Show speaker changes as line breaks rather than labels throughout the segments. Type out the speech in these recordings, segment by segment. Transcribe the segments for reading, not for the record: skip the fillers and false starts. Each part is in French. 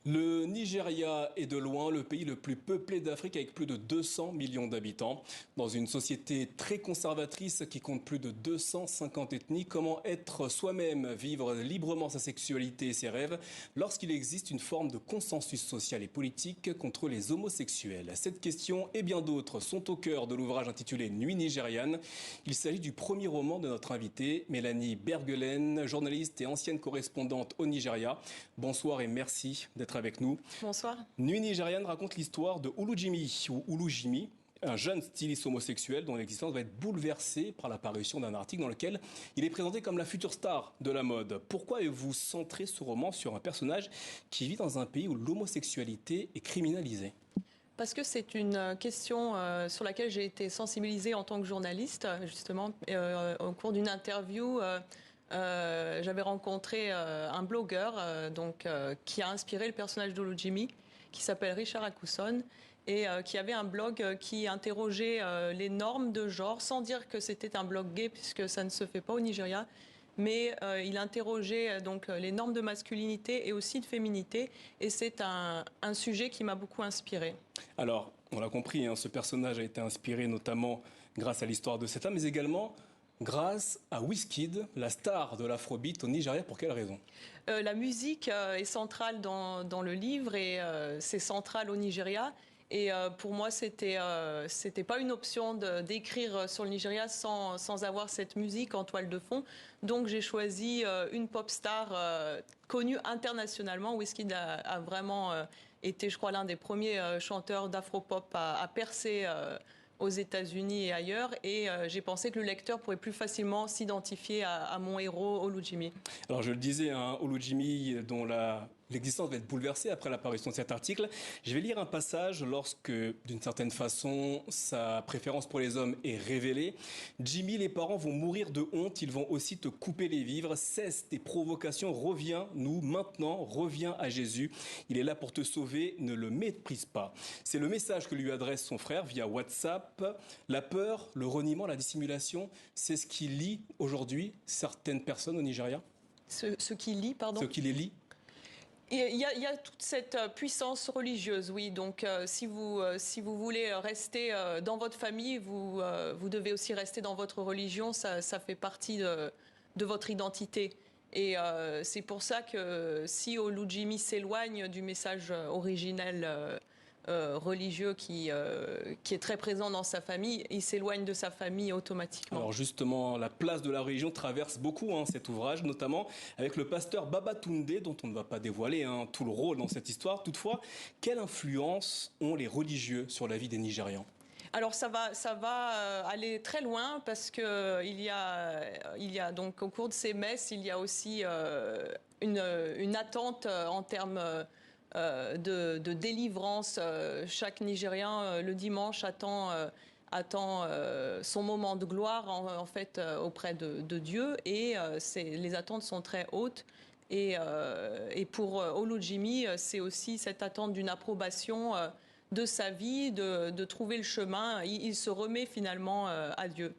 Le Nigeria est de loin le pays le plus peuplé d'Afrique avec plus de 200 millions d'habitants. Dans une société très conservatrice qui compte plus de 250 ethnies, comment être soi-même, vivre librement sa sexualité et ses rêves lorsqu'il existe une forme de consensus social et politique contre les homosexuels? Cette question et bien d'autres sont au cœur de l'ouvrage intitulé Nuit nigériane. Il s'agit du premier roman de notre invitée, Mélanie Bergelen, journaliste et ancienne correspondante au Nigeria. Bonsoir et merci d'être avec nous.
Bonsoir.
Nuit nigériane raconte l'histoire de Ulu Jimi, un jeune styliste homosexuel dont l'existence va être bouleversée par l'apparition d'un article dans lequel il est présenté comme la future star de la mode. Pourquoi avez-vous centré ce roman sur un personnage qui vit dans un pays où l'homosexualité est criminalisée ?
Parce que c'est une question sur laquelle j'ai été sensibilisée en tant que journaliste, justement, au cours d'une interview. J'avais rencontré un blogueur qui a inspiré le personnage d'Olujimi, qui s'appelle Richard Akusson, et qui avait un blog qui interrogeait les normes de genre, sans dire que c'était un blog gay, puisque ça ne se fait pas au Nigeria. Mais il interrogeait donc les normes de masculinité et aussi de féminité. Et c'est un sujet qui m'a beaucoup inspirée.
Alors, on l'a compris, ce personnage a été inspiré notamment grâce à l'histoire de cet homme, mais également grâce à Wizkid, la star de l'afrobeat au Nigeria. Pour quelle raison ?
La musique est centrale dans le livre et c'est central au Nigeria. Et pour moi, c'était pas une option d'écrire sur le Nigeria sans avoir cette musique en toile de fond. Donc j'ai choisi une pop star connue internationalement. Wizkid a vraiment été, je crois, l'un des premiers chanteurs d'afropop à percer aux États-Unis et ailleurs. Et j'ai pensé que le lecteur pourrait plus facilement s'identifier à mon héros, Olujimi.
Alors je le disais, Olujimi, dont l'existence va être bouleversée après l'apparition de cet article. Je vais lire un passage lorsque, d'une certaine façon, sa préférence pour les hommes est révélée. Jimmy, les parents vont mourir de honte, ils vont aussi te couper les vivres. Cesse tes provocations, reviens-nous maintenant, reviens à Jésus. Il est là pour te sauver, ne le méprise pas. C'est le message que lui adresse son frère via WhatsApp. La peur, le reniement, la dissimulation, c'est ce qui lie aujourd'hui certaines personnes au Nigeria.
Ce qui lie, pardon.
Ce qui les lie.
Il y a toute cette puissance religieuse, oui. Donc, si vous voulez rester dans votre famille, vous devez aussi rester dans votre religion. Ça fait partie de votre identité. Et c'est pour ça que si Olujimi s'éloigne du message originel religieux qui est très présent dans sa famille, il s'éloigne de sa famille automatiquement.
Alors justement, la place de la religion traverse beaucoup cet ouvrage, notamment avec le pasteur Babatunde, dont on ne va pas dévoiler tout le rôle dans cette histoire. Toutefois, quelle influence ont les religieux sur la vie des Nigérians ?
Alors ça va aller très loin parce que il y a donc au cours de ces messes, il y a aussi une attente en termes de délivrance. Chaque Nigérien le dimanche attend son moment de gloire en fait auprès de Dieu et les attentes sont très hautes. Et pour Olujimi, c'est aussi cette attente d'une approbation de sa vie, de trouver le chemin. Il se remet finalement à Dieu.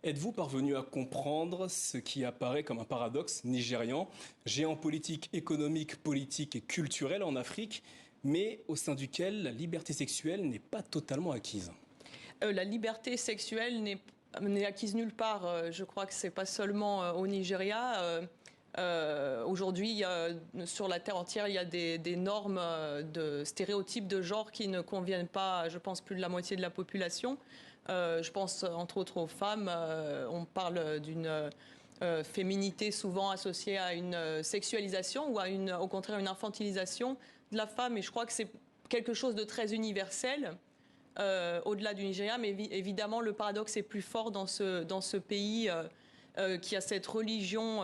Êtes-vous parvenu à comprendre ce qui apparaît comme un paradoxe nigérian, géant politique, économique, politique et culturel en Afrique, mais au sein duquel la liberté sexuelle n'est pas totalement acquise ?
La liberté sexuelle n'est acquise nulle part. Je crois que c'est pas seulement au Nigeria. Aujourd'hui, sur la terre entière, il y a des normes de stéréotypes de genre qui ne conviennent pas, je pense, plus de la moitié de la population. Je pense entre autres aux femmes. On parle d'une féminité souvent associée à une sexualisation ou au contraire une infantilisation de la femme. Et je crois que c'est quelque chose de très universel au-delà du Nigeria. Mais évidemment, le paradoxe est plus fort dans ce pays qui a cette religion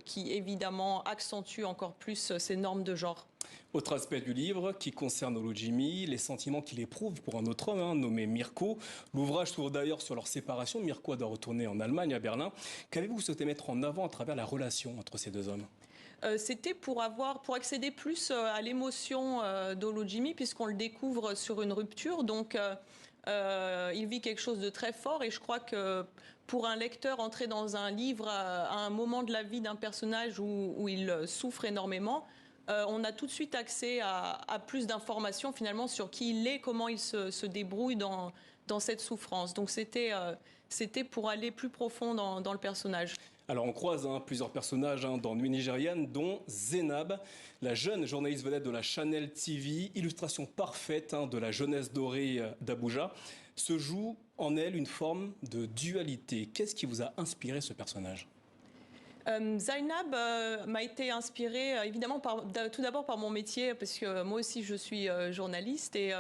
qui évidemment accentue encore plus ces normes de genre.
Autre aspect du livre qui concerne Olujimi, les sentiments qu'il éprouve pour un autre homme nommé Mirko. L'ouvrage s'ouvre d'ailleurs sur leur séparation. Mirko doit retourner en Allemagne, à Berlin. Qu'avez-vous souhaité mettre en avant à travers la relation entre ces deux hommes ?
C'était pour accéder plus à l'émotion d'Olujimi, puisqu'on le découvre sur une rupture. Donc il vit quelque chose de très fort et je crois que pour un lecteur, entrer dans un livre à un moment de la vie d'un personnage où il souffre énormément, on a tout de suite accès à plus d'informations finalement sur qui il est, comment il se débrouille dans cette souffrance. Donc c'était pour aller plus profond dans le personnage.
Alors on croise plusieurs personnages dans Nuit nigériane, dont Zainab, la jeune journaliste vedette de la Channel TV, illustration parfaite de la jeunesse dorée d'Abuja. Se joue en elle une forme de dualité. Qu'est-ce qui vous a inspiré ce personnage ?
Zainab m'a été inspirée évidemment tout d'abord par mon métier, parce que moi aussi je suis journaliste et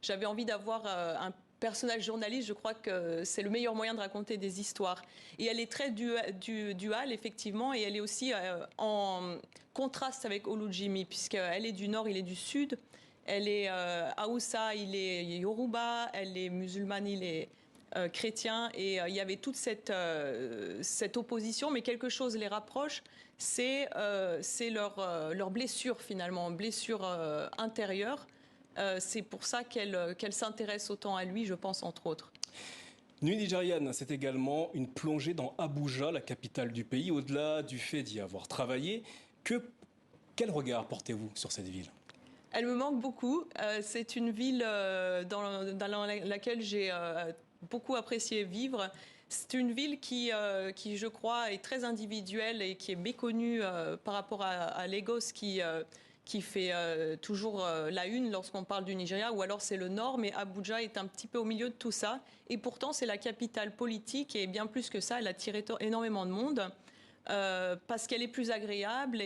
j'avais envie d'avoir un personnage journaliste. Je crois que c'est le meilleur moyen de raconter des histoires. Et elle est très duale, effectivement, et elle est aussi en contraste avec Olujimi, puisqu'elle est du nord, il est du sud. Elle est Haoussa, il est Yoruba, elle est musulmane, il est chrétien, et il y avait toute cette opposition, mais quelque chose les rapproche, c'est leur blessure finalement, blessure intérieure. C'est pour ça qu'elle s'intéresse autant à lui, je pense, entre autres.
Nuit nigériane, c'est également une plongée dans Abuja, la capitale du pays, au-delà du fait d'y avoir travaillé. Quel regard portez-vous sur cette ville ?
Elle me manque beaucoup. C'est une ville dans laquelle j'ai beaucoup apprécié vivre. C'est une ville qui, je crois, est très individuelle et qui est méconnue par rapport à Lagos, qui fait toujours la une lorsqu'on parle du Nigeria, ou alors c'est le nord, mais Abuja est un petit peu au milieu de tout ça. Et pourtant, c'est la capitale politique, et bien plus que ça, elle attire énormément de monde, parce qu'elle est plus agréable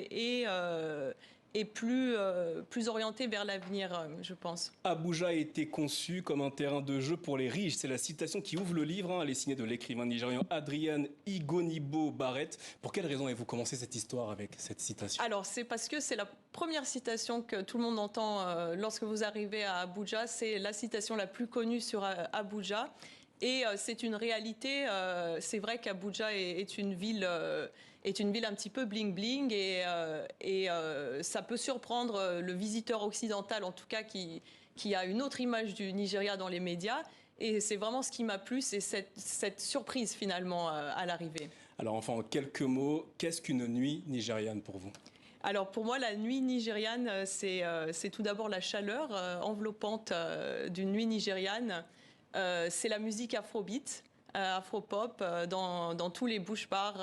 et plus orientée vers l'avenir, je pense.
Abuja a été conçu comme un terrain de jeu pour les riches. C'est la citation qui ouvre le livre. Elle est signée de l'écrivain nigérian Adrian Igonibo Barrett. Pour quelle raison avez-vous commencé cette histoire avec cette citation ?
Alors, c'est parce que c'est la première citation que tout le monde entend lorsque vous arrivez à Abuja. C'est la citation la plus connue sur Abuja. Et c'est une réalité. C'est vrai qu'Abuja est une ville un petit peu bling-bling, et ça peut surprendre le visiteur occidental, en tout cas, qui a une autre image du Nigeria dans les médias. Et c'est vraiment ce qui m'a plu, c'est cette surprise finalement à l'arrivée.
Alors enfin, en quelques mots, qu'est-ce qu'une nuit nigériane pour vous ?
Alors pour moi, la nuit nigériane, c'est tout d'abord la chaleur enveloppante d'une nuit nigériane. C'est la musique afrobeat, afropop, dans tous les bush-bars,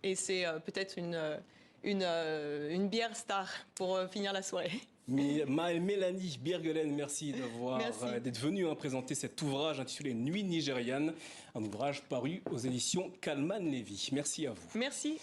et c'est peut-être une bière star pour finir la soirée.
Mélanie Birgelen, merci d'être venue présenter cet ouvrage intitulé Nuit nigériane, un ouvrage paru aux éditions Kalman Levy. Merci à vous.
Merci.